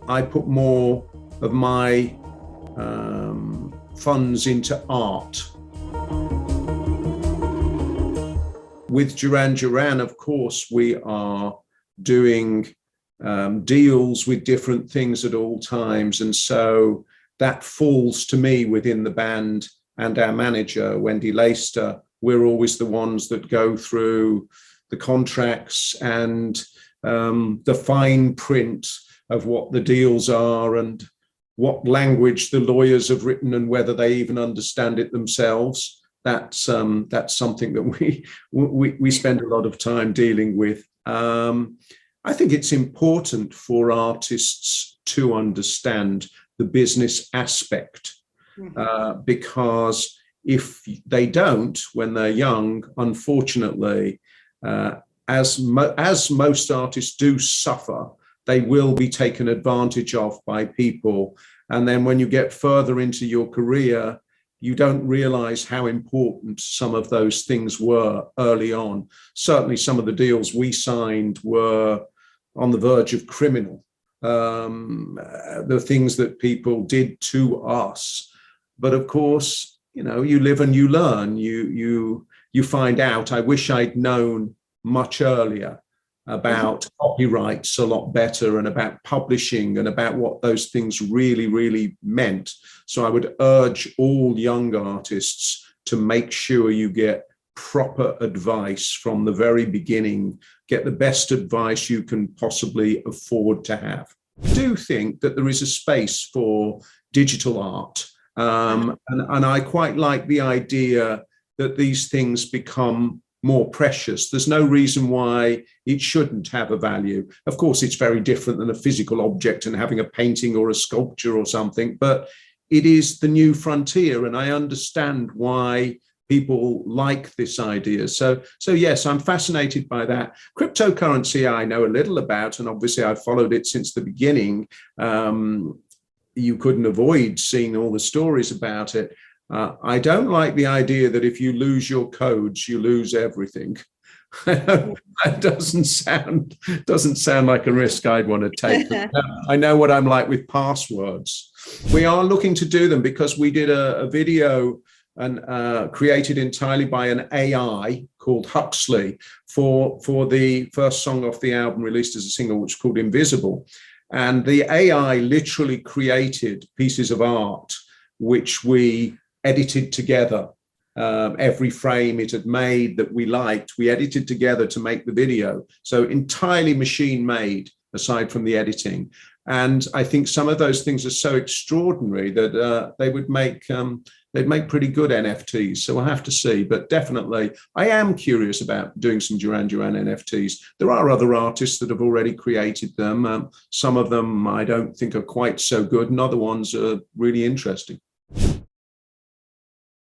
I put more of my funds into art. With Duran Duran, of course, we are doing deals with different things at all times. And so that falls to me within the band, and our manager, Wendy Leister. We're always the ones that go through the contracts and the fine print of what the deals are and what language the lawyers have written and whether they even understand it themselves. That's something that we spend a lot of time dealing with. I think it's important for artists to understand the business aspect, because if they don't when they're young, unfortunately, as most artists do suffer, they will be taken advantage of by people. And then when you get further into your career, you don't realize how important some of those things were early on. Certainly some of the deals we signed were on the verge of criminal. The things that people did to us. But of course, you know, you live and you learn, you find out. I wish I'd known much earlier about copyrights a lot better and about publishing and about what those things really, really meant. So I would urge all young artists to make sure you get proper advice from the very beginning, get the best advice you can possibly afford to have. I do think that there is a space for digital art. And I quite like the idea that these things become more precious. There's no reason why it shouldn't have a value. Of course, it's very different than a physical object and having a painting or a sculpture or something, but it is the new frontier. And I understand why people like this idea. So yes, I'm fascinated by that. Cryptocurrency, I know a little about, and obviously I've followed it since the beginning. You couldn't avoid seeing all the stories about it. I don't like the idea that if you lose your codes, you lose everything. That doesn't sound like a risk I'd want to take. I know what I'm like with passwords. We are looking to do them because we did a video and created entirely by an AI called Huxley for the first song off the album released as a single, which is called Invisible. And the AI literally created pieces of art which we edited together. Every frame it had made that we liked, we edited together to make the video. So entirely machine made, aside from the editing. And I think some of those things are so extraordinary that they would make they'd make pretty good NFTs. So we'll have to see. But definitely, I am curious about doing some Duran Duran NFTs. There are other artists that have already created them. Some of them I don't think are quite so good, and other ones are really interesting.